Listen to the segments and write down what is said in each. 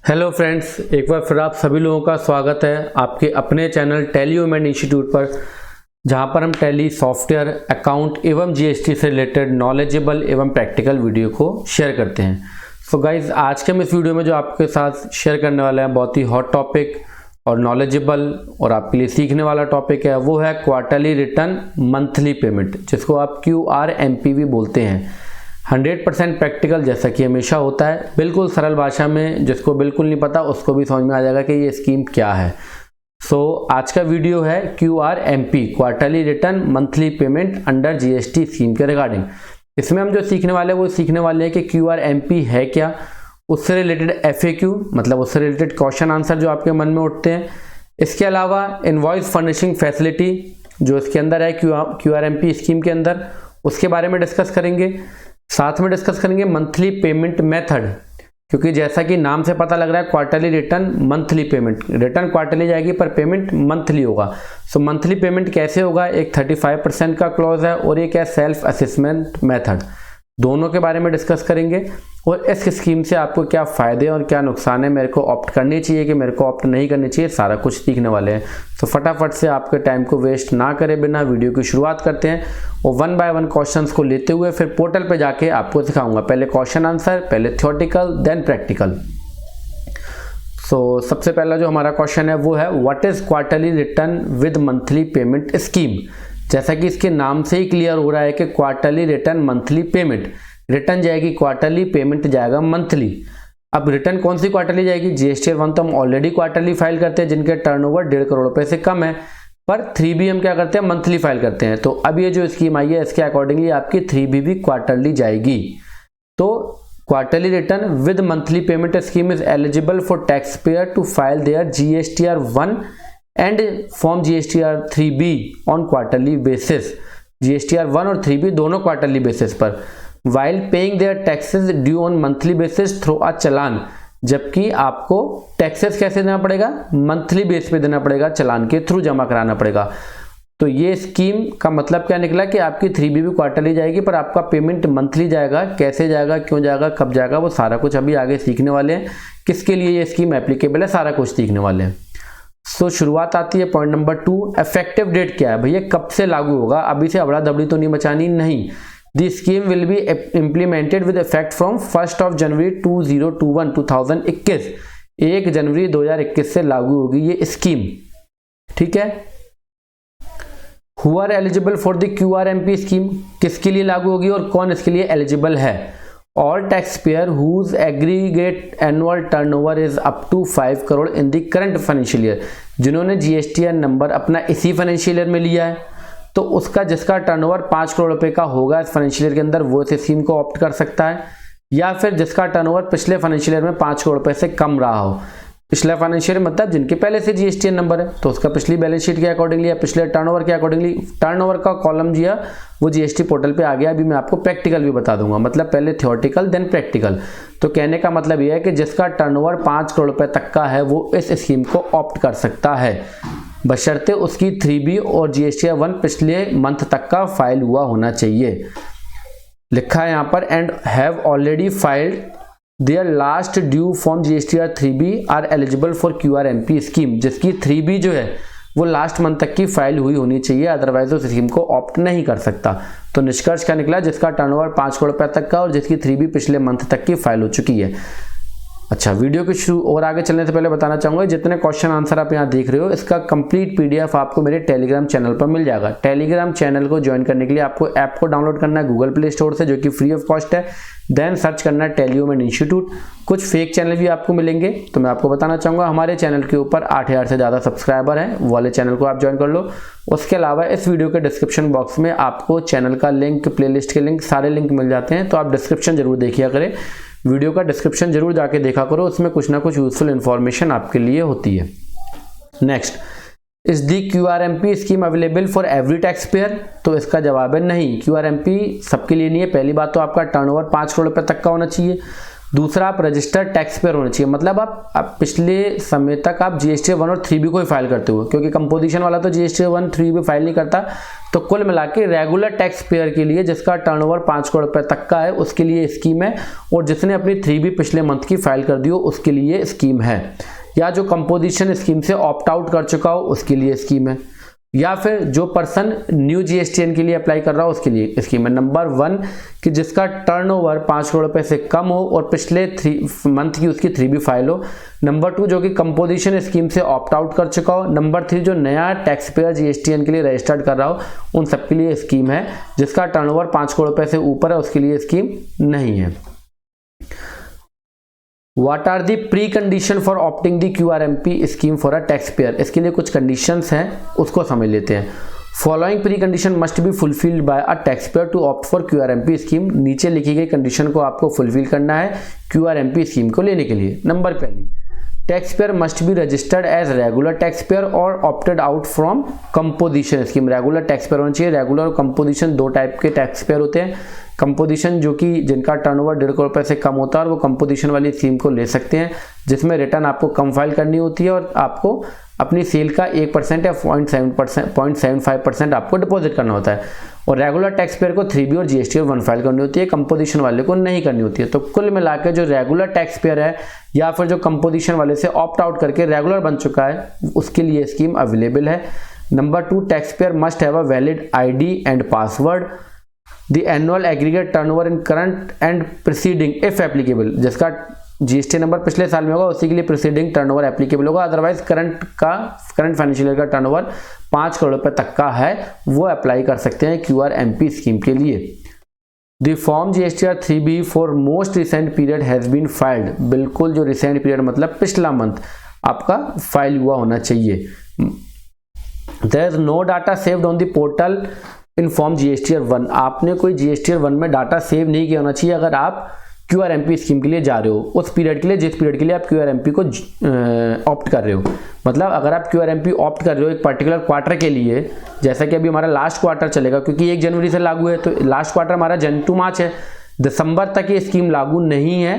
Hello friends, एक बार फिर आप सभी लोगों का स्वागत है आपके अपने चैनल टैली वुमेन इंस्टीट्यूट पर, जहां पर हम टैली सॉफ्टवेयर, अकाउंट एवं जीएसटी से रिलेटेड नॉलेजेबल एवं प्रैक्टिकल वीडियो को शेयर करते हैं। सो गाइज, आज के हम इस वीडियो में जो आपके साथ शेयर करने वाले हैं बहुत ही हॉट टॉपिक और नॉलेजेबल और आपके लिए सीखने वाला टॉपिक है, वो है क्वार्टरली रिटर्न मंथली पेमेंट, जिसको आप QRMP भी बोलते हैं। 100% प्रैक्टिकल, जैसा कि हमेशा होता है, बिल्कुल सरल भाषा में। जिसको बिल्कुल नहीं पता उसको भी समझ में आ जाएगा कि ये स्कीम क्या है। आज का वीडियो है QRMP, quarterly return monthly payment under GST scheme के रिगार्डिंग। इसमें हम जो सीखने वाले हैं वो सीखने वाले हैं कि QRMP है क्या, उससे रिलेटेड FAQ मतलब उससे रिलेटेड क्वेश्चन आंसर जो आपके मन में उठते हैं। इसके अलावा इनवॉइस फर्निशिंग फैसिलिटी जो इसके अंदर है QRMP स्कीम के अंदर, उसके बारे में डिस्कस करेंगे। साथ में डिस्कस करेंगे मंथली पेमेंट मेथड, क्योंकि जैसा कि नाम से पता लग रहा है quarterly return monthly payment, return quarterly जाएगी पर पेमेंट मंथली होगा। मंथली पेमेंट कैसे होगा, एक 35% का क्लॉज है और एक है सेल्फ असेसमेंट मेथड, दोनों के बारे में डिस्कस करेंगे। और इस स्कीम से आपको क्या फ़ायदे और क्या नुकसान है, मेरे को ऑप्ट करनी चाहिए कि मेरे को ऑप्ट नहीं करनी चाहिए, सारा कुछ सीखने वाले हैं। फटाफट से आपके टाइम को वेस्ट ना करे बिना वीडियो की शुरुआत करते हैं और 1 बाय 1 क्वेश्चंस को लेते हुए फिर पोर्टल पे जाके आपको सिखाऊंगा। पहले क्वेश्चन आंसर, पहले थ्योरेटिकल देन प्रैक्टिकल। सबसे पहला जो हमारा क्वेश्चन है वो है what is quarterly return with monthly payment scheme. जैसा कि इसके नाम से ही क्लियर हो रहा है कि quarterly return monthly payment, return जाएगी क्वार्टरली, पेमेंट जाएगा मंथली। अब रिटर्न कौन सी क्वार्टरली जाएगी, GST 1 तो हम ऑलरेडी क्वार्टरली फाइल करते हैं जिनके टर्नओवर 1.5 करोड़ रुपए से कम है, पर 3B हम क्या करते हैं, मंथली फाइल करते हैं। तो अब ये जो स्कीम आई है इसके अकॉर्डिंगली आपकी 3B भी क्वार्टरली जाएगी। तो quarterly return with monthly payment scheme is eligible for tax payer to file their GSTR 1 and form GSTR 3B on quarterly basis. GSTR 1 और 3B दोनों क्वार्टरली बेसिस पर, while paying their taxes due on monthly basis through a challan. जबकि आपको taxes कैसे देना पड़ेगा, monthly base पे देना पड़ेगा, चालान के थ्रू जमा कराना पड़ेगा। तो ये स्कीम का मतलब क्या निकला कि आपकी 3B भी क्वार्टरली जाएगी पर आपका पेमेंट मंथली जाएगा। कैसे जाएगा, क्यों जाएगा, कब जाएगा, वो सारा कुछ अभी आगे सीखने वाले हैं। किसके लिए ये स्कीम एप्लीकेबल है, सारा कुछ सीखने वाले हैं। शुरुआत आती है पॉइंट नंबर 2, इफेक्टिव डेट क्या है भैया, कब से लागू होगा। अभी से अबड़ा दबड़ी तो नहीं मचानी, नहीं। The scheme will be implemented with effect from 1 जनवरी 2021। 1 जनवरी 2021 से लागू होगी ये स्कीम, ठीक है। Who are eligible for the QRMP scheme, किसके लिए लागू होगी और कौन इसके लिए एलिजिबल है। All tax payer whose aggregate annual turnover is up to 5 crore in the current financial year. जिन्होंने GSTR नंबर अपना इसी फाइनेंशियल ईयर में लिया है, तो उसका जिसका टर्नओवर 5 करोड़ रुपए का होगा इस फाइनेंशियल ईयर के अंदर, वो इस स्कीम को ऑप्ट कर सकता है। या फिर जिसका टर्नओवर पिछले फाइनेंशियल ईयर में 5 करोड़ रुपए से कम रहा हो। पिछला फाइनेंशियल मतलब जिनके पहले से GSTR नंबर है, तो उसका पिछली बैलेंस शीट के अकॉर्डिंगली या पिछले टर्नओवर के अकॉर्डिंगली, टर्नओवर का कॉलम जी है वो GST पोर्टल पे आ गया। अभी मैं आपको प्रैक्टिकल भी बता दूंगा, मतलब पहले थ्योरेटिकल देन प्रैक्टिकल। तो कहने का मतलब यह है कि जिसका टर्नओवर 5 करोड़ रुपए तक का है वो इस स्कीम को ऑप्ट कर सकता है, बशर्ते उसकी 3B और GSTR 1 पिछले मंथ तक का फाइल हुआ होना चाहिए। लिखा है यहाँ पर and have already filed their last due form GSTR 3B are eligible for QRMP scheme. जिसकी 3B जो है वो लास्ट मंथ तक की फाइल हुई होनी चाहिए, अदरवाइज उस स्कीम को ऑप्ट नहीं कर सकता। तो निष्कर्ष क्या निकला, जिसका टर्नओवर 5 करोड़ रुपए तक का और जिसकी 3B पिछले मंथ तक की फाइल हो चुकी है। अच्छा, वीडियो के शुरू और आगे चलने से पहले बताना चाहूंगा, जितने क्वेश्चन आंसर आप यहाँ देख रहे हो इसका कंप्लीट PDF आपको मेरे टेलीग्राम चैनल पर मिल जाएगा। टेलीग्राम चैनल को ज्वाइन करने के लिए आपको ऐप को डाउनलोड करना है गूगल प्ले स्टोर से, जो कि फ्री ऑफ कॉस्ट है। देन सर्च करना है टैली वुमेन इंस्टीट्यूट। कुछ फेक चैनल भी आपको मिलेंगे, तो मैं आपको बताना चाहूंगा हमारे चैनल के ऊपर 8000 से ज़्यादा सब्सक्राइबर हैं, वो वाले चैनल को आप ज्वाइन कर लो। उसके अलावा इस वीडियो के डिस्क्रिप्शन बॉक्स में आपको चैनल का लिंक, प्लेलिस्ट के लिंक, सारे लिंक मिल जाते हैं। तो आप डिस्क्रिप्शन जरूर देखिए करें, वीडियो का डिस्क्रिप्शन जरूर जाके देखा करो, उसमें कुछ ना कुछ यूजफुल इंफॉर्मेशन आपके लिए होती है। Next, is the QRMP scheme available for every tax payer. तो इसका जवाब है नहीं, QRMP सबके लिए नहीं है। पहली बात तो आपका टर्नओवर 5 करोड़ रुपए तक का होना चाहिए। दूसरा, आप रजिस्टर्ड टैक्स पेयर होने चाहिए, मतलब आप पिछले समय तक आप जीएसटी 1 और 3B को ही फाइल करते हो, क्योंकि कंपोजिशन वाला तो जीएसटी 1 3B फाइल नहीं करता। तो कुल मिला के रेगुलर टैक्स पेयर के लिए जिसका टर्नओवर 5 करोड़ रुपए तक का है उसके लिए स्कीम है, और जिसने अपनी 3B पिछले मंथ की फाइल कर दी हो उसके लिए स्कीम है, या जो कंपोजिशन स्कीम से ऑप्ट आउट कर चुका हो उसके लिए स्कीम है, या फिर जो पर्सन न्यू जीएसटीएन के लिए अप्लाई कर रहा हो उसके लिए स्कीम है। नंबर 1 कि जिसका टर्नओवर 5 करोड़ रुपए से कम हो और पिछले 3 मंथ की उसकी 3B फाइल हो। नंबर 2 जो कि कंपोजिशन स्कीम से ऑप्ट आउट कर चुका हो। नंबर 3 जो नया टैक्स पेयर जीएसटीएन के लिए रजिस्टर्ड कर रहा हो, उन सबके लिए स्कीम है। जिसका टर्नओवर 5 करोड़ रुपए से ऊपर है उसके लिए स्कीम नहीं है। What are the precondition for opting the QRMP scheme for a taxpayer? इसके लिए कुछ कंडीशंस हैं, उसको समझ लेते हैं। Following precondition must be fulfilled by a taxpayer to opt for QRMP scheme। नीचे लिखी गई कंडीशन को आपको फुलफिल करना है QRMP स्कीम को लेने के लिए। नंबर पहली, taxpayer must be registered as regular taxpayer और opted out from composition scheme. Regular taxpayer होना चाहिए। रेगुलर और कंपोजिशन 2 टाइप के टैक्सपेयर होते हैं। कंपोजिशन जो कि जिनका टर्नओवर 1.5 करोड़ रुपए से कम होता है और वो कंपोजिशन वाली स्कीम को ले सकते हैं, जिसमें रिटर्न आपको कम फाइल करनी होती है और आपको अपनी सेल का 1% या 0.75% आपको डिपॉजिट करना होता है। और रेगुलर टैक्स पेयर को 3B और जीएसटी 1 फाइल करनी होती है, कंपोजिशन वाले को नहीं करनी होती है। तो कुल मिलाकर जो रेगुलर टैक्स पेयर है या फिर जो कंपोजिशन वाले से ऑप्ट आउट करके रेगुलर बन चुका है उसके लिए स्कीम अवेलेबल है। Number 2, tax payer must have a valid ID and password. The annual aggregate turnover in current and preceding if applicable. जिसका जीएसटी नंबर पिछले साल में होगा उसी के लिए प्रीसीडिंग टर्नओवर एप्लीकेबल होगा। अदरवाइज करंट फाइनेंशियल ईयर का टर्नओवर 5 करोड़ रुपए तक का है वो अप्लाई कर सकते हैं QRMP स्कीम के लिए। The form GSTR 3B for most recent period has been filed. बिल्कुल जो रिसेंट पीरियड मतलब पिछला मंथ आपका फाइल हुआ होना चाहिए। There is no data saved on the portal in form GSTR 1। आपने कोई GSTR 1 में डाटा सेव नहीं किया होना चाहिए अगर आप QRMP स्कीम के लिए जा रहे हो, उस पीरियड के लिए जिस पीरियड के लिए आप QRMP को ऑप्ट कर रहे हो। मतलब अगर आप QRMP ऑप्ट कर रहे हो एक पर्टिकुलर क्वार्टर के लिए, जैसा कि अभी हमारा लास्ट क्वार्टर चलेगा क्योंकि 1 जनवरी से लागू है, तो लास्ट क्वार्टर हमारा जन टू मार्च है, दिसंबर तक ये स्कीम लागू नहीं है।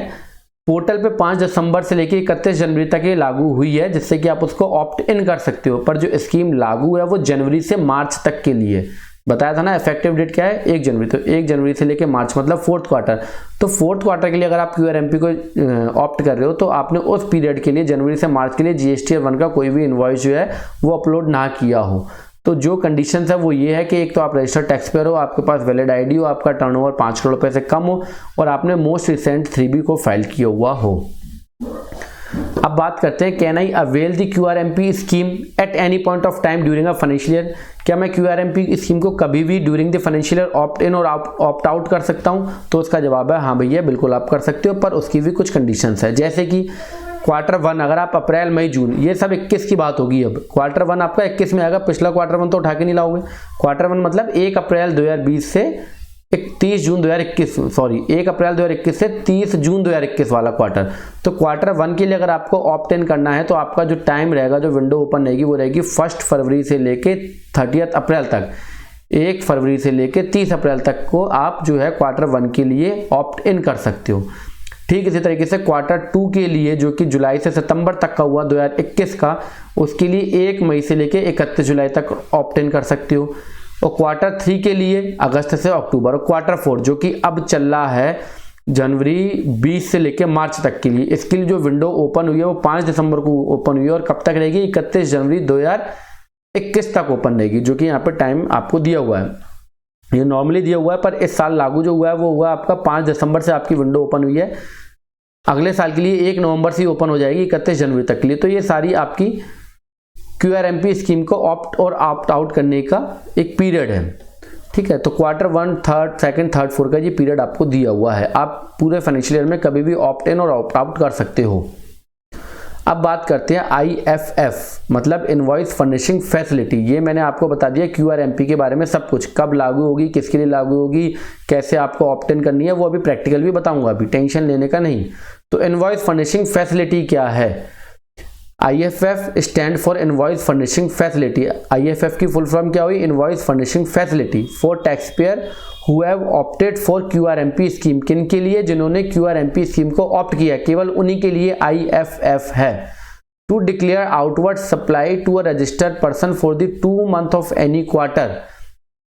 पोर्टल पे 5 दिसंबर से लेकर 31 जनवरी तक ये लागू हुई है, जिससे कि आप उसको ऑप्ट इन कर सकते हो। पर जो स्कीम लागू है वो जनवरी से मार्च तक के लिए बताया था ना। इफेक्टिव डेट क्या है? 1 जनवरी। तो 1 जनवरी से लेकर मार्च मतलब 4th क्वार्टर। तो 4th क्वार्टर के लिए अगर आप QRMP को ऑप्ट कर रहे हो तो आपने उस पीरियड के लिए जनवरी से मार्च के लिए GSTR 1 का कोई भी इनवॉइस जो है वो अपलोड ना किया हो। तो जो कंडीशंस है वो ये है कि एक तो आप रजिस्टर्ड टैक्स पेयर हो, आपके पास वैलिड ID हो, आपका टर्नओवर 5 करोड़ रुपए से कम हो और आपने मोस्ट रिसेंट 3B को फाइल किया हुआ हो। अब बात करते हैं, can I avail the QRMP scheme at any point of time during a financial year. क्या मैं QRMP स्कीम को कभी भी during the financial year opt इन और ऑप्ट आउट कर सकता हूं? तो उसका जवाब है हाँ भैया, बिल्कुल आप कर सकते हो, पर उसकी भी कुछ कंडीशंस है। जैसे कि क्वार्टर 1 अगर आप अप्रैल मई जून, ये सब 21 की बात होगी। अब क्वार्टर 1 आपका 21 में आएगा, पिछला क्वार्टर 1 तो उठा के नहीं लाओगे। क्वार्टर 1 मतलब 1 अप्रैल 2020 से 1 अप्रैल 2021 से 30 जून 2021 वाला क्वार्टर। तो क्वार्टर 1 के लिए अगर आपको ऑप्ट इन करना है तो आपका जो टाइम रहेगा, जो विंडो ओपन रहेगी वो रहेगी 1 फरवरी से लेके 30 अप्रैल तक। 1 फरवरी से लेके 30 अप्रैल तक को आप जो है क्वार्टर 1 के लिए ऑप्ट इन कर सकते हो। ठीक इसी तरीके से क्वार्टर 2 के लिए जो कि जुलाई से सितंबर तक का हुआ 2021 का, उसके लिए 1 मई से लेके 31 जुलाई तक ऑप्ट इन कर सकते हो। और क्वार्टर 3 के लिए अगस्त से अक्टूबर, और क्वार्टर 4 जो कि अब चल रहा है जनवरी 20 से लेकर मार्च तक के लिए, इसके लिए जो विंडो ओपन हुई है वो 5 दिसंबर को ओपन हुई है और कब तक रहेगी? 31 जनवरी 2021 तक ओपन रहेगी, जो कि यहाँ पर टाइम आपको दिया हुआ है। ये नॉर्मली दिया हुआ है, पर इस साल लागू जो हुआ है वो हुआ आपका 5 दिसंबर से आपकी विंडो ओपन हुई है। अगले साल के लिए 1 नवंबर से ओपन हो जाएगी 31 जनवरी तक के लिए। तो ये सारी आपकी QRMP स्कीम को ऑप्ट और ऑप्ट आउट करने का एक पीरियड है। ठीक है, तो quarter 1, 3rd, 2nd, 3rd, 4th का ये पीरियड आपको दिया हुआ है। आप पूरे फाइनेंशियल ईयर में कभी भी ऑप्ट इन और ऑप्ट आउट कर सकते हो। अब बात करते हैं IFF मतलब इनवॉइस फर्निशिंग फैसिलिटी। ये मैंने आपको बता दिया QRMP के बारे में सब कुछ, कब लागू होगी, किसके लिए लागू होगी, कैसे आपको ऑप्ट इन करनी है, वो अभी प्रैक्टिकल भी बताऊंगा, अभी टेंशन लेने का नहीं। तो इनवॉइस फर्निशिंग फैसिलिटी क्या है? IFF stand for invoice furnishing facility. IFF की फुल फॉर्म क्या हुई? Invoice furnishing facility for tax pair who have opted for QRMP scheme. किन के लिए? जिन्होंने QRMP स्कीम को ऑप्ट किया, केवल उन्हीं के लिए IFF है। To declare outward supply to a registered person for the 2 month of any quarter।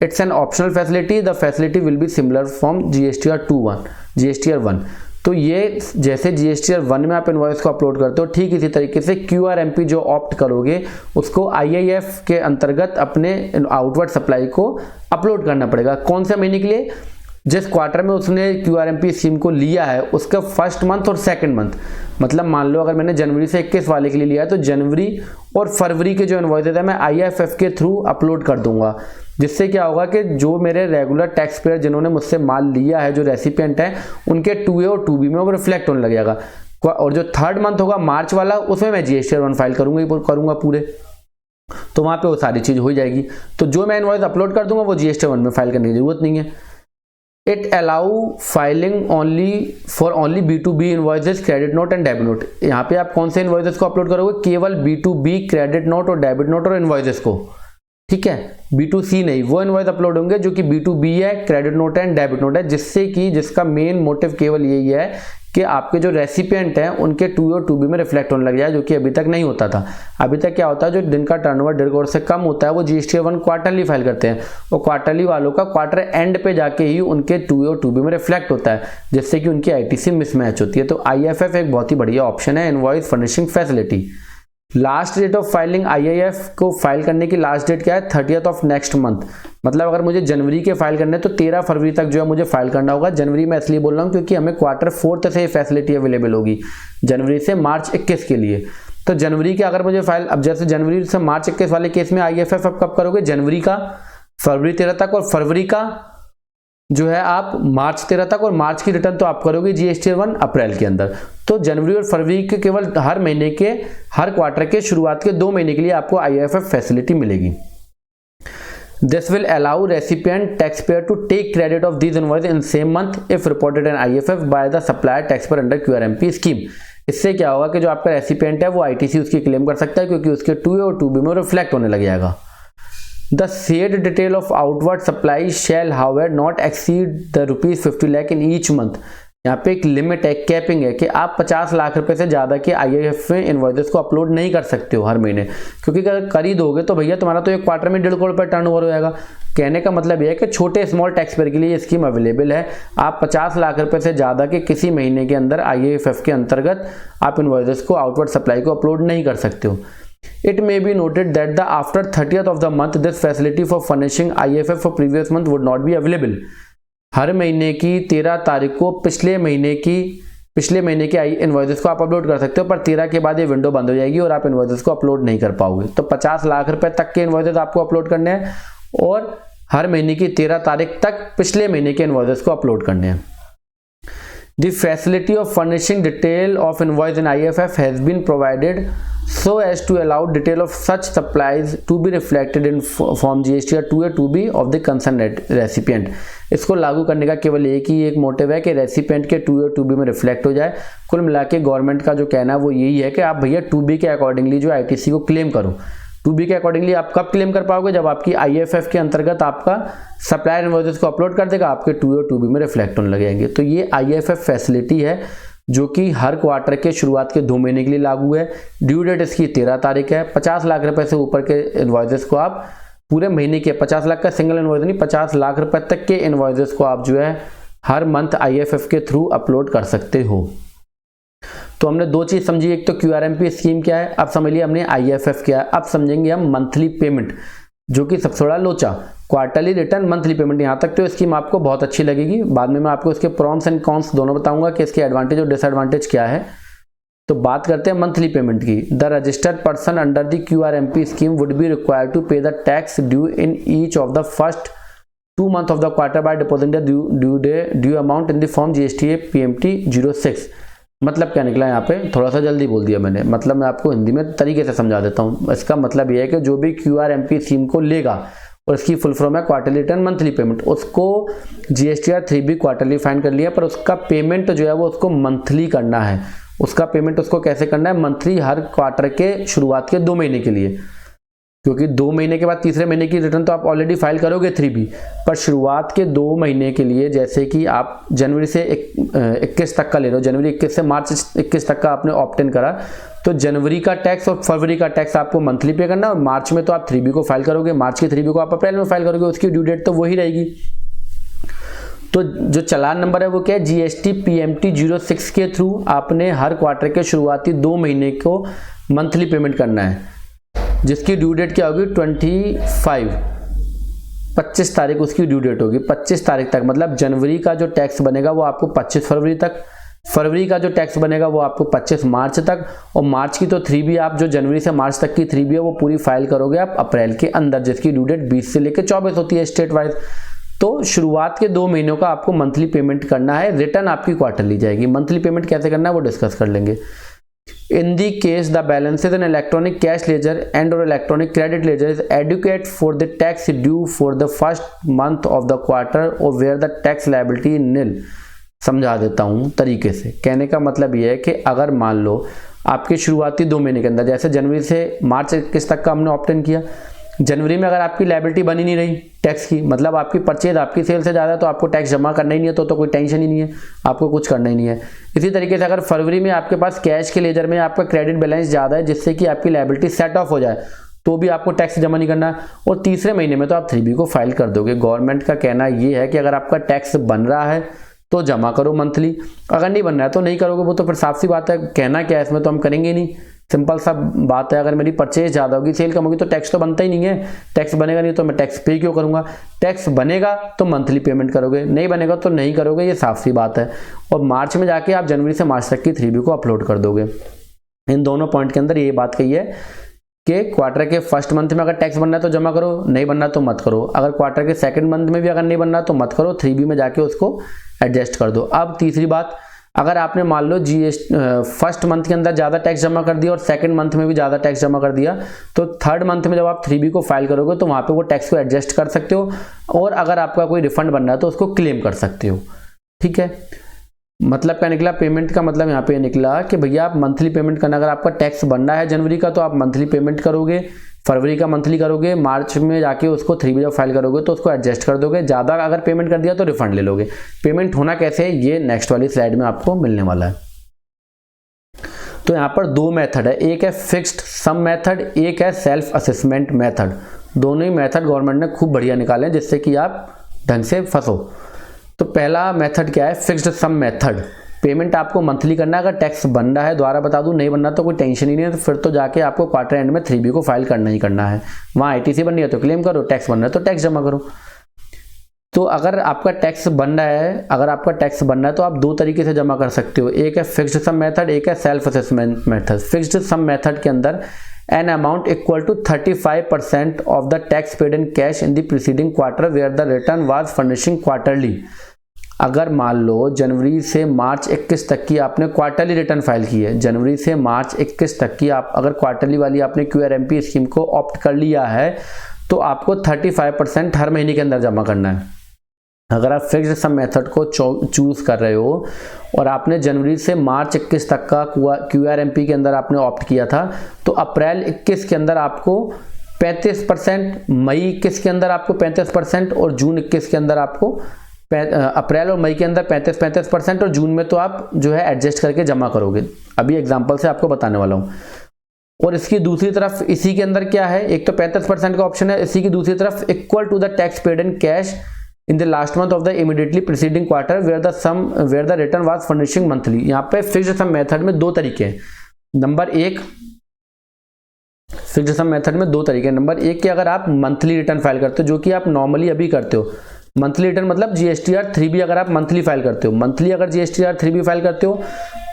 It's an optional facility. The facility will be similar from GSTR 1। तो ये जैसे GSTR 1 में आप इनवॉइस को अपलोड करते हो, ठीक इसी तरीके से QRMP जो ऑप्ट करोगे उसको IIF के अंतर्गत अपने आउटवर्ड सप्लाई को अपलोड करना पड़ेगा। कौन से महीने के लिए? जिस क्वार्टर में उसने QRMP स्कीम को लिया है उसका फर्स्ट मंथ और सेकंड मंथ। मतलब मान लो अगर मैंने जनवरी से 21 वाले के लिए लिया है तो जनवरी और फरवरी के जो इनवॉइसेज है मैं IFF के थ्रू अपलोड कर दूंगा, जिससे क्या होगा कि जो मेरे रेगुलर टैक्स पेयर जिन्होंने मुझसे माल लिया है, जो रेसिपिएंट है, उनके 2A और 2B में वो रिफ्लेक्ट होने लगेगा। और जो थर्ड मंथ होगा मार्च वाला, उसमें मैं GSTR 1 फाइल करूंगा पूरे, तो वहां पे वो सारी चीज हो जाएगी। तो जो मैं इनवॉइस अपलोड कर दूंगा वो GSTR 1 में फाइल करने की जरूरत नहीं है। It allow filing only B2B invoices, credit note and debit note. यहाँ पे आप कौन से इनवॉइसेस को अपलोड करोगे? केवल B2B क्रेडिट नोट और डेबिट नोट और इनवॉइसेस को, ठीक है, B2C नहीं। वो इनवॉइस अपलोड होंगे जो कि B2B है, credit note and debit note है, जिसका मेन मोटिव केवल यही है कि आपके जो रेसिपिएंट हैं उनके 2A और 2B में रिफ्लेक्ट होने लग जाए, जो कि अभी तक नहीं होता था। अभी तक क्या होता है, जो दिन का टर्नओवर 1.5 करोड़ से कम होता है वो GSTR 1 क्वार्टरली फाइल करते हैं, और क्वार्टरली वालों का क्वार्टर एंड पे जाके ही उनके 2A और 2B में रिफ्लेक्ट होता है, जिससे कि उनकी ITC मिसमैच होती है। तो IFF एक बहुत ही बढ़िया ऑप्शन है, invoice furnishing facility. Last date of filing IIF को फाइल करने की लास्ट डेट क्या है? 30th of next month. मतलब अगर मुझे जनवरी के फाइल करने तो 13 फरवरी तक जो है मुझे फाइल करना होगा। जनवरी में इसलिए बोल रहा हूँ क्योंकि हमें क्वार्टर 4 से ये फैसिलिटी अवेलेबल होगी, जनवरी से मार्च 21 के लिए। तो जनवरी के अगर मुझे फाइल, अब जैसे जनवरी से मार्च 21 वाले केस में IFF आप कब करोगे? जनवरी का फरवरी 13 तक, और फरवरी का जो है आप मार्च 13 तक, और मार्च की रिटर्न तो आप करोगे GSTR 1 अप्रैल के अंदर। तो जनवरी और फरवरी के केवल हर महीने के, हर क्वार्टर के शुरुआत के 2 महीने के लिए आपको IFF फैसिलिटी मिलेगी। This will allow recipient tax payer to take credit of these invoice in same month if reported in IFF by the supplier tax payer under QRMP scheme. इससे क्या होगा कि जो आपका रेसिपिएंट है वो ITC उसकी क्लेम कर सकता है, क्योंकि उसके 2A और 2B में रिफ्लेक्ट होने लग जाएगा। The said detail of outward supply shall however not exceed the ₹50 lakh in each month। यहाँ पे एक लिमिट है, कैपिंग है, कि आप 50 लाख रुपए से ज्यादा के IIF में इनवॉइसेस को अपलोड नहीं कर सकते हो हर महीने, क्योंकि अगर कर ही दोगे तो भैया तुम्हारा तो एक क्वार्टर में 1.5 करोड़ रुपए टर्नओवर हो जाएगा। कहने का मतलब यह है कि छोटे स्मॉल टैक्स पेयर के लिए ये स्कीम अवेलेबल है। आप 50 लाख रुपए से ज्यादा के किसी महीने के अंदर IIF के अंतर्गत आप इनवॉइसेस को आउटवर्ड सप्लाई को अपलोड नहीं कर सकते हो। It may be noted that the after 30th of the month this facility for furnishing IFF for previous month would not be available। हर महीने की 13 तारीख को पिछले महीने के इनवॉइसेस को आप अपलोड कर सकते हो, पर 13 के बाद ये विंडो बंद हो जाएगी और आप इनवॉइसेस को अपलोड नहीं कर पाओगे। तो 50 लाख रुपए तक के इनवॉइसेस आपको अपलोड करने हैं और हर महीने की 13 तारीख तक पिछले महीने के इनवॉइसेस को अपलोड करने हैं। The facility of furnishing detail of invoice in IFF has been provided so as to allow detail of such supplies to be reflected in form GSTR 2A 2B of the concerned recipient। इसको लागू करने का केवल एक ही एक motive है कि recipient के 2A 2B में रिफ्लेक्ट हो जाए। कुल मिला के गवर्नमेंट का जो कहना है वो यही है कि आप भैया 2B के अकॉर्डिंगली जो ITC को क्लेम करो। 2B के अकॉर्डिंगली आप कब क्लेम कर पाओगे? जब आपकी IFF के अंतर्गत आपका सप्लायर इनवॉइसेस को अपलोड कर देगा, आपके 2A और 2B में रिफ्लेक्ट होने लगेंगे। तो ये IFF फैसिलिटी है जो कि हर क्वार्टर के शुरुआत के 2 महीने के लिए लागू है। ड्यू डेट इसकी 13 तारीख है। 50 लाख रुपए से ऊपर के इनवॉइसेस को आप पूरे महीने के, 50 लाख का सिंगल इनवॉइस नहीं, 50 लाख रुपए तक के इनवॉइसेस को आप जो है हर मंथ IFF के थ्रू अपलोड कर सकते हो। तो हमने 2 चीज समझी, एक तो QRMP स्कीम क्या है, अब समझ लिया हमने IFF क्या है। अब समझेंगे हम मंथली पेमेंट, जो कि सबसे बड़ा लोचा, क्वार्टरली रिटर्न मंथली पेमेंट। यहाँ तक तो स्कीम आपको बहुत अच्छी लगेगी, बाद में मैं आपको इसके प्रॉन्स एंड कॉन्स दोनों बताऊंगा कि इसके एडवांटेज और डिसएडवांटेज क्या है। तो बात करते हैं मंथली पेमेंट की। The registered person under the QRMP scheme would be required to pay the tax due in each of the first 2 months of the quarter by depositing the due amount in the form GSTA PMT 06। मतलब क्या निकला यहाँ पे, थोड़ा सा जल्दी बोल दिया मैंने, मतलब मैं आपको हिंदी में तरीके से समझा देता हूँ। इसका मतलब यह है कि जो भी QRMP स्कीम को लेगा और इसकी फुल फॉर्म है क्वार्टरली रिटर्न मंथली पेमेंट, उसको GSTR 3B क्वार्टरली फाइन कर लिया, पर उसका पेमेंट जो है वो उसको मंथली करना है। उसका पेमेंट उसको कैसे करना है, मंथली, हर क्वार्टर के शुरुआत के 2 महीने के लिए, क्योंकि 2 महीने के बाद तीसरे महीने की रिटर्न तो आप ऑलरेडी फाइल करोगे 3B, पर शुरुआत के 2 महीने के लिए, जैसे कि आप जनवरी से 21 तक का ले लो, जनवरी 21 से मार्च 21 तक का आपने ऑप्ट इन करा, तो जनवरी का टैक्स और फरवरी का टैक्स आपको मंथली पे करना, और मार्च में तो आप 3B को फाइल करोगे, मार्च की 3B को आप अप्रैल में फाइल करोगे, उसकी ड्यू डेट तो वही रहेगी। तो जो चालान नंबर है वो क्या है, GST PMT 06 के थ्रू आपने हर क्वार्टर के शुरुआती 2 महीने को मंथली पेमेंट करना है, जिसकी ड्यू डेट क्या होगी, 25 तारीख उसकी ड्यू डेट होगी। 25 तारीख तक, मतलब जनवरी का जो टैक्स बनेगा वो आपको 25 फरवरी तक, फरवरी का जो टैक्स बनेगा वो आपको 25 मार्च तक, और मार्च की तो 3B आप जो जनवरी से मार्च तक की 3B है वो पूरी फाइल करोगे आप अप्रैल के अंदर, जिसकी ड्यू डेट 20 से लेकर 24 होती है स्टेट वाइज। तो शुरुआत के 2 महीनों का आपको मंथली पेमेंट करना है, रिटर्न आपकी क्वार्टरली जाएगी। मंथली पेमेंट कैसे करना है वो डिस्कस कर लेंगे। In the case the balances in electronic cash ledger and or electronic credit ledger is adequate for the tax due for the first month of the quarter or where the tax liability is nil। समझा देता हूँ तरीके से। कहने का मतलब ये है कि अगर मान लो आपके शुरुआती 2 महीने के अंदर, जैसे जनवरी से मार्च 21 तक का हमने ऑप्ट इन किया, जनवरी में अगर आपकी लायबिलिटी बनी नहीं रही टैक्स की, मतलब आपकी परचेज आपकी सेल से ज़्यादा है, तो आपको टैक्स जमा करना ही नहीं है, तो कोई टेंशन ही नहीं है, आपको कुछ करना ही नहीं है। इसी तरीके से अगर फरवरी में आपके पास कैश के लेजर में आपका क्रेडिट बैलेंस ज़्यादा है, जिससे कि आपकी लायबिलिटी सेट ऑफ हो जाए, तो भी आपको टैक्स जमा नहीं करना है, और तीसरे महीने में तो आप 3B को फाइल कर दोगे। गवर्नमेंट का कहना ये है कि अगर आपका टैक्स बन रहा है तो जमा करो मंथली, अगर नहीं बन रहा है तो नहीं करोगे। वो तो फिर साफ सी बात है, कहना क्या है इसमें, तो हम करेंगे नहीं, सिंपल सा बात है। अगर मेरी परचेज ज़्यादा होगी, सेल कम होगी, तो टैक्स तो बनता ही नहीं है, टैक्स बनेगा नहीं तो मैं टैक्स पे क्यों करूँगा। टैक्स बनेगा तो मंथली पेमेंट करोगे, नहीं बनेगा तो नहीं करोगे, ये साफ सी बात है। और मार्च में जाके आप जनवरी से मार्च तक की 3B को अपलोड कर दोगे। इन दोनों पॉइंट के अंदर ये बात कही है कि क्वार्टर के फर्स्ट मंथ में अगर टैक्स बनना है तो जमा करो, नहीं बनना तो मत करो। अगर क्वार्टर के सेकंड मंथ में भी अगर नहीं बनना तो मत करो, 3B में जाके उसको एडजस्ट कर दो। अब तीसरी बात, अगर आपने मान लो फर्स्ट मंथ के अंदर ज़्यादा टैक्स जमा कर दिया और सेकंड मंथ में भी ज़्यादा टैक्स जमा कर दिया, तो थर्ड मंथ में जब आप 3B को फाइल करोगे तो वहाँ पे वो टैक्स को एडजस्ट कर सकते हो, और अगर आपका कोई रिफंड बनना है तो उसको क्लेम कर सकते हो। ठीक है, मतलब क्या निकला, पेमेंट का मतलब यहाँ पे निकला कि भैया आप मंथली पेमेंट करना, अगर आपका टैक्स बनना है जनवरी का तो आप मंथली पेमेंट करोगे, फरवरी का मंथली करोगे, मार्च में जाके उसको 3B जब फाइल करोगे तो उसको एडजस्ट कर दोगे। ज़्यादा अगर पेमेंट कर दिया तो रिफंड ले लोगे। पेमेंट होना कैसे है ये नेक्स्ट वाली स्लाइड में आपको मिलने वाला है। तो यहाँ पर 2 मेथड है, एक है फिक्स्ड सम मेथड, एक है सेल्फ असेसमेंट मेथड। दोनों ही मेथड गवर्नमेंट ने खूब बढ़िया निकाले जिससे कि आप ढंग से फंसो। तो पहला मेथड क्या है, फिक्स्ड सम मेथड। पेमेंट आपको मंथली करना है, अगर टैक्स बन रहा है, दोबारा बता दूं, नहीं बनना तो कोई टेंशन ही नहीं है, तो फिर तो जाके आपको क्वार्टर एंड में 3B को फाइल करना ही करना है। वहाँ ITC बन रही है तो क्लेम करो, टैक्स बन रहा है तो टैक्स जमा करो। तो अगर आपका टैक्स बन रहा है, तो आप 2 तरीके से जमा कर सकते हो, एक है फिक्स्ड सम मेथड, एक है self assessment method. Fixed sum method के अंदर an amount equal to 35% of the tax paid in cash in the preceding quarter where the return was furnishing quarterly. अगर मान लो जनवरी से मार्च 21 तक की आपने क्वार्टरली रिटर्न फाइल की है, जनवरी से मार्च 21 तक की आप अगर क्वार्टरली वाली आपने QRMP स्कीम को ऑप्ट कर लिया है, तो आपको 35% हर महीने के अंदर जमा करना है। अगर आप फिक्स्ड सम मेथड को चूज कर रहे हो और आपने जनवरी से मार्च 21 तक का QRMP के अंदर आपने ऑप्ट किया था, तो अप्रैल 21 के अंदर आपको 35%, मई 21 के अंदर आपको 35% और जून 21 के अंदर आपको अप्रैल और मई के अंदर 35% और जून में तो आप जो है एडजस्ट करके जमा करोगे। अभी एग्जांपल से आपको बताने वाला हूँ। और इसकी दूसरी तरफ इसी के अंदर क्या है, एक तो 35% का ऑप्शन है, इसी की दूसरी तरफ equal to the tax paid in cash in the last month of the immediately preceding quarter where the return was furnishing monthly. यहाँ पे फिक्स्ड सम मेथड में 2 तरीके हैं। नंबर 1, फिक्स्ड सम मेथड में 2 तरीके हैं। नंबर 1 कि अगर आप मंथली रिटर्न फाइल करते हो, जो कि आप नॉर्मली अभी करते हो, मंथली रिटर्न मतलब GSTR 3B अगर आप मंथली फाइल करते हो, मंथली अगर GSTR 3B फाइल करते हो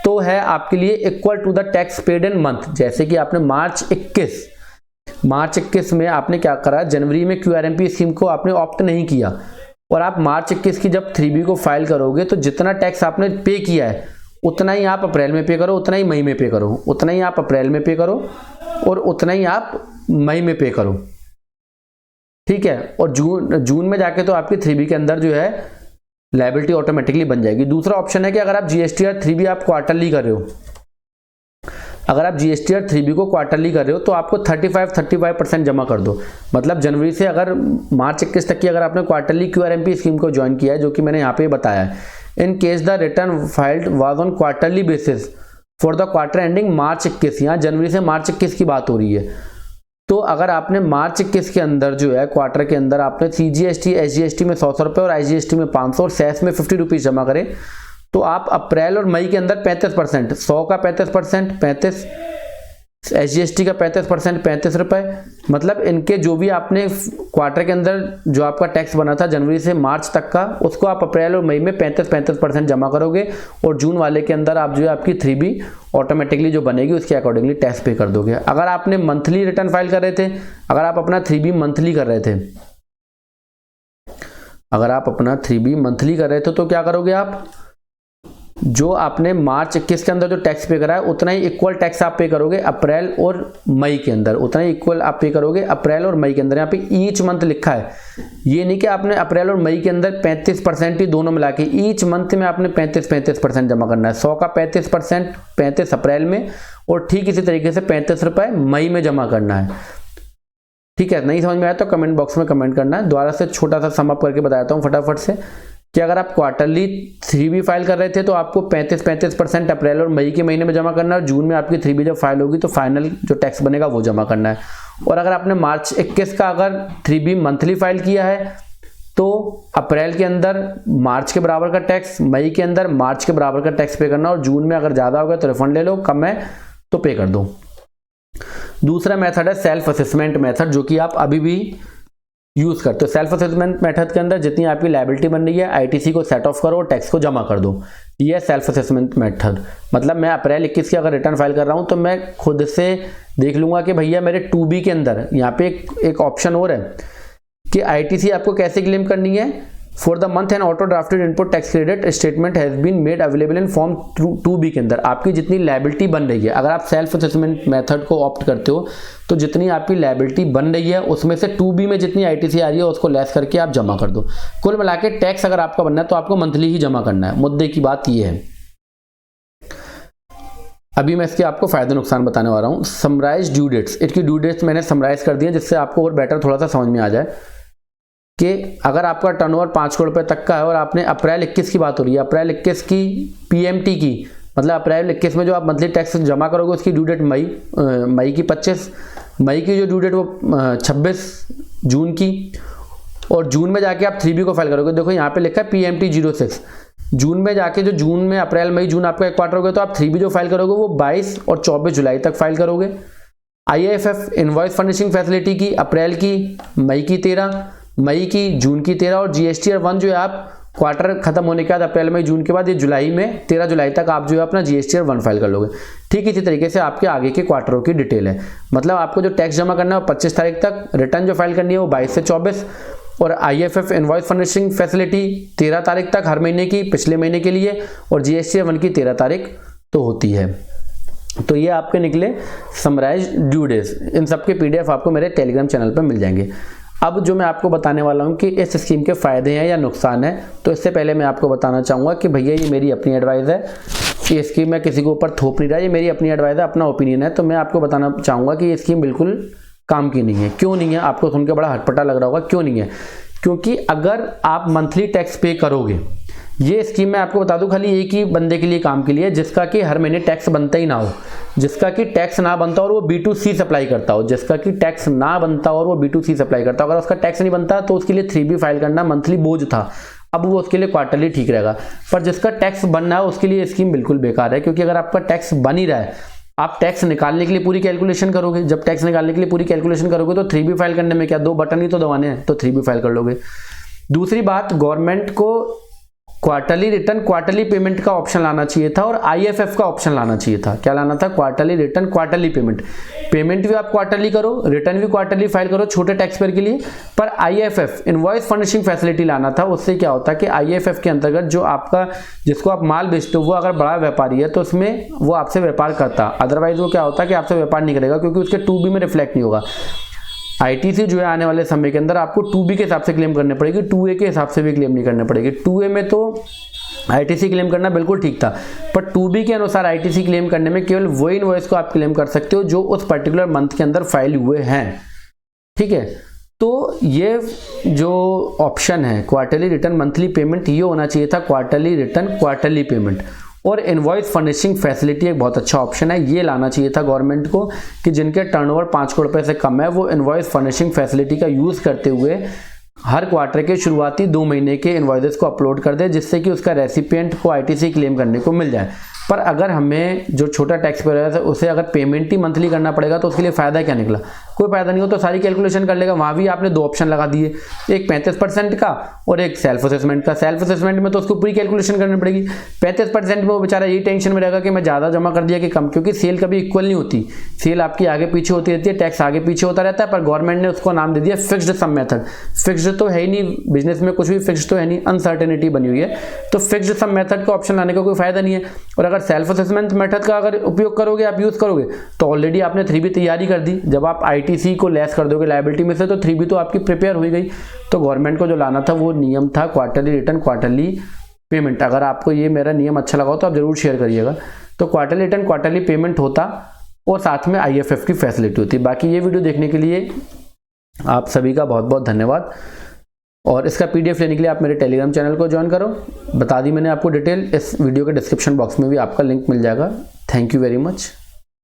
तो है आपके लिए equal to the tax paid in month. जैसे कि आपने मार्च 21 में आपने क्या करा, जनवरी में QRMP स्कीम को आपने ऑप्ट नहीं किया, और आप मार्च 21 की जब 3B को फाइल करोगे तो जितना टैक्स आपने पे किया है उतना ही आप अप्रैल में पे करो, उतना ही मई में पे करो, उतना ही आप अप्रैल में पे करो और उतना ही आप मई में पे करो। ठीक है, और जून में जाके तो आपकी 3B के अंदर जो है लायबिलिटी ऑटोमेटिकली बन जाएगी। दूसरा ऑप्शन है कि अगर आप GSTR 3B आप क्वार्टरली कर रहे हो, अगर आप जीएसटी और 3B को क्वार्टरली कर रहे हो तो आपको 35% जमा कर दो। मतलब जनवरी से अगर मार्च 21 तक की अगर आपने क्वार्टरली QRMP स्कीम को ज्वाइन किया है, जो कि मैंने यहाँ पे बताया है, in case the return filed was on quarterly basis for the quarter ending मार्च 21, यहाँ जनवरी से मार्च 21 की बात हो रही है। तो अगर आपने मार्च 21 के अंदर जो है क्वार्टर के अंदर आपने CGST SGST में 100 रुपये और IGST में 500 और सेस में 50 रुपीज़ जमा करें, तो आप अप्रैल और मई के अंदर 35%, 100 का 35%, 35 SGST का 35%, 35 रुपये, मतलब इनके जो भी आपने क्वार्टर के अंदर जो आपका टैक्स बना था जनवरी से मार्च तक का, उसको आप अप्रैल और मई में 35% जमा करोगे और जून वाले के अंदर आप जो है आपकी 3B ऑटोमेटिकली जो बनेगी उसके अकॉर्डिंगली टैक्स पे कर दोगे। अगर आपने मंथली रिटर्न फाइल कर रहे थे, अगर आप अपना 3B मंथली कर रहे थे, अगर आप अपना 3B मंथली कर रहे थे तो क्या करोगे आप, जो आपने मार्च 21 के अंदर जो टैक्स पे करा है उतना ही इक्वल टैक्स आप पे करोगे अप्रैल और मई के अंदर, उतना ही इक्वल आप पे करोगे अप्रैल और मई के अंदर। यहाँ पे ईच मंथ लिखा है, ये नहीं कि आपने अप्रैल और मई के अंदर 35% ही दोनों मिला के, ईच मंथ में आपने 35% जमा करना है। 100 का 35%, 35 अप्रैल में, और ठीक इसी तरीके से 35 रुपये मई में जमा करना है। ठीक है, नहीं समझ में आया तो कमेंट बॉक्स में कमेंट करना है। दोबारा से छोटा सा सम अप करके बताता हूँ फटाफट से कि अगर आप क्वार्टरली 3B फाइल कर रहे थे तो आपको 35% अप्रैल और मई के महीने में जमा करना है, और जून में आपकी 3B जब फाइल होगी तो फाइनल जो टैक्स बनेगा वो जमा करना है। और अगर आपने मार्च 21 का अगर 3B मंथली फाइल किया है तो अप्रैल के अंदर मार्च के बराबर का टैक्स, मई के अंदर मार्च के बराबर का टैक्स पे करना, और जून में अगर ज़्यादा होगा तो रिफंड ले लो, कम है तो पे कर दो। दूसरा मेथड है सेल्फ असेसमेंट मेथड, जो कि आप अभी भी यूज करते हो। सेल्फ असेसमेंट मेथड के अंदर जितनी आपकी लायबिलिटी बन रही है ITC को सेट ऑफ करो और टैक्स को जमा कर दो। ये सेल्फ असेसमेंट मेथड, मतलब मैं अप्रैल 21 की अगर रिटर्न फाइल कर रहा हूं तो मैं खुद से देख लूंगा कि भैया मेरे 2B के अंदर, यहाँ पे एक ऑप्शन और है कि ITC आपको कैसे क्लेम करनी है। For the month and auto drafted input tax credit statement has been made available in form 2B के अंदर आपकी जितनी लायबिलिटी बन रही है, अगर आप सेल्फ असेसमेंट मेथड को ऑप्ट करते हो तो जितनी आपकी लायबिलिटी बन रही है उसमें से 2B में जितनी ITC आ रही है उसको लेस करके आप जमा कर दो। कुल मिला के टैक्स अगर आपका बनना है तो आपको मंथली ही जमा करना है। मुद्दे की बात यह है। अभी मैं इसके आपको फायदे नुकसान बताने वाला हूँ। समराइज ड्यू डेट्स, इसकी ड्यू डेट्स मैंने समराइज कर दी है जिससे आपको और बेटर थोड़ा सा समझ में आ जाए कि अगर आपका टर्नओवर 5 करोड़ रुपए तक का है और आपने अप्रैल 21 की बात हो रही है, अप्रैल 21 की PMT की, मतलब अप्रैल 21 में जो आप मंथली टैक्स जमा करोगे उसकी ड्यू डेट मई की 25, मई की जो ड्यू डेट वो 26 जून की, और जून में जाके आप 3B को फाइल करोगे। देखो यहाँ पे लिखा है PMT 06, जून में जाके जो जून में अप्रैल मई जून आपका एक क्वार्टर हो गया तो आप 3B जो फाइल करोगे वो 22 और 24 जुलाई तक फाइल करोगे। IIFF इनवॉइस फर्निशिंग फैसिलिटी की अप्रैल की, मई की 13, मई की, जून की 13, और GSTR 1 जो है आप क्वार्टर खत्म होने के बाद अप्रैल मई जून के बाद ये जुलाई में 13 जुलाई तक आप जो है अपना GSTR 1 फाइल कर लोगे। ठीक इसी तरीके से आपके आगे के क्वार्टरों की डिटेल है, मतलब आपको जो टैक्स जमा करना है वो 25 तारीख तक, रिटर्न जो फाइल करनी है वो 22 से 24, और IIFF इनवॉइस फर्निशिंग फैसिलिटी 13 तारीख तक हर महीने की पिछले महीने के लिए, और GSTR 1 की 13 तारीख तो होती है। तो ये आपके निकले समराइज ड्यू डेज। इन सब के PDF आपको मेरे टेलीग्राम चैनल पर मिल जाएंगे। अब जो मैं आपको बताने वाला हूँ कि इस स्कीम के फ़ायदे हैं या नुकसान है, तो इससे पहले मैं आपको बताना चाहूँगा कि भैया ये मेरी अपनी एडवाइस है, ये स्कीम मैं किसी के ऊपर थोप नहीं रहा, ये मेरी अपनी एडवाइस है, अपना ओपिनियन है। तो मैं आपको बताना चाहूँगा कि ये स्कीम बिल्कुल काम की नहीं है। क्यों नहीं है? आपको सुन के बड़ा हटपटा लग रहा होगा, क्यों नहीं है? क्योंकि अगर आप मंथली टैक्स पे करोगे, ये स्कीम मैं आपको बता दूं खाली एक ही बंदे के लिए काम के लिए, जिसका कि हर महीने टैक्स बनता ही ना हो, जिसका कि टैक्स ना बनता और वो B2C सप्लाई करता हो, जिसका कि टैक्स ना बनता और वो B2C सप्लाई करता हो। अगर उसका टैक्स नहीं बनता तो उसके लिए 3B फाइल करना मंथली बोझ था, अब वो उसके लिए क्वार्टरली ठीक रहेगा। पर जिसका टैक्स बनना है उसके लिए स्कीम बिल्कुल बेकार है, क्योंकि अगर आपका टैक्स बन ही रहा है, आप टैक्स निकालने के लिए पूरी कैलकुलेशन करोगे। जब टैक्स निकालने के लिए पूरी कैलकुलेशन करोगे तो 3B फाइल करने में क्या 2 बटन ही तो दबाने हैं, तो 3B फाइल कर लोगे। दूसरी बात, गवर्नमेंट को क्वार्टरली रिटर्न क्वार्टरली पेमेंट का ऑप्शन लाना चाहिए था और IFF का ऑप्शन लाना चाहिए था। क्या लाना था? Quarterly return quarterly payment, payment भी आप क्वार्टरली करो, रिटर्न भी क्वार्टरली फाइल करो छोटे टैक्स पेयर के लिए। पर IFF इनवॉइस फर्निशिंग फैसिलिटी लाना था। उससे क्या होता है कि IFF के अंतर्गत जो आपका जिसको आप माल बेचते हो वो अगर बड़ा व्यापारी है तो उसमें वो आपसे व्यापार करता, अदरवाइज वो क्या होता है कि आपसे व्यापार नहीं करेगा, क्योंकि उसके 2B में रिफ्लेक्ट नहीं होगा। ITC जो है आने वाले समय के अंदर आपको 2B के हिसाब से क्लेम करने पड़ेगी, 2A के हिसाब से भी क्लेम नहीं करने पड़ेगी। 2A में तो आईटीसी क्लेम करना बिल्कुल ठीक था, पर 2B के अनुसार आईटीसी क्लेम करने में केवल वही इनवॉइस को आप क्लेम कर सकते हो जो उस पर्टिकुलर मंथ के अंदर फाइल हुए हैं। ठीक है, तो ये जो ऑप्शन है क्वार्टरली रिटर्न मंथली पेमेंट, ये होना चाहिए था क्वार्टरली रिटर्न क्वार्टरली पेमेंट। और इनवॉइस फर्निशिंग फैसिलिटी एक बहुत अच्छा ऑप्शन है, ये लाना चाहिए था गवर्नमेंट को कि जिनके टर्नओवर 5 करोड़ रुपए से कम है वो इनवॉइस फर्निशिंग फैसिलिटी का यूज़ करते हुए हर क्वार्टर के शुरुआती 2 महीने के इनवॉइसेस को अपलोड कर दे, जिससे कि उसका रेसिपिएंट को आईटीसी क्लेम करने को मिल जाए। पर अगर हमें जो छोटा टैक्स पेयर है उसे अगर पेमेंट ही मंथली करना पड़ेगा तो उसके लिए फ़ायदा क्या निकला? कोई फ़ायदा नहीं हो, तो सारी कैलकुलेशन कर लेगा। वहाँ भी आपने 2 ऑप्शन लगा दिए, एक 35% का और एक सेल्फ असेसमेंट का। सेल्फ असेसमेंट में तो उसको पूरी कैलकुलेशन करनी पड़ेगी, 35% में वो बेचारा यही टेंशन में रहेगा कि मैं ज़्यादा जमा कर दिया कि कम, क्योंकि सेल कभी इक्वल नहीं होती, सेल आपकी आगे पीछे होती रहती है, टैक्स आगे पीछे होता रहता है। पर गवर्नमेंट ने उसको नाम दे दिया फिक्स्ड सम मेथड। फिक्स्ड तो है ही नहीं, बिजनेस में कुछ भी फिक्स्ड तो है नहीं, अनसर्टेनिटी बनी हुई है, तो फिक्स्ड सम मेथड का ऑप्शन लाने का कोई फायदा नहीं है। और अगर सेल्फ असेसमेंट मेथड का अगर उपयोग करोगे, आप यूज करोगे, तो ऑलरेडी आपने 3B तैयारी कर दी। जब आप आईटीसी को लेस कर दोगे लायबिलिटी में से, तो 3B तो आपकी प्रिपेयर हो गई। तो गवर्नमेंट को जो लाना था वो नियम था क्वार्टरली रिटर्न क्वार्टरली पेमेंट। अगर आपको ये मेरा नियम अच्छा लगा हो तो आप जरूर शेयर करिएगा। तो क्वार्टरली रिटर्न क्वार्टरली पेमेंट होता और साथ में IFF की फैसिलिटी होती। बाकी ये वीडियो देखने के लिए आप सभी का बहुत बहुत धन्यवाद। और इसका PDF लेने के लिए आप मेरे टेलीग्राम चैनल को ज्वाइन करो। बता दी मैंने आपको डिटेल, इस वीडियो के डिस्क्रिप्शन बॉक्स में भी आपका लिंक मिल जाएगा। Thank you very much.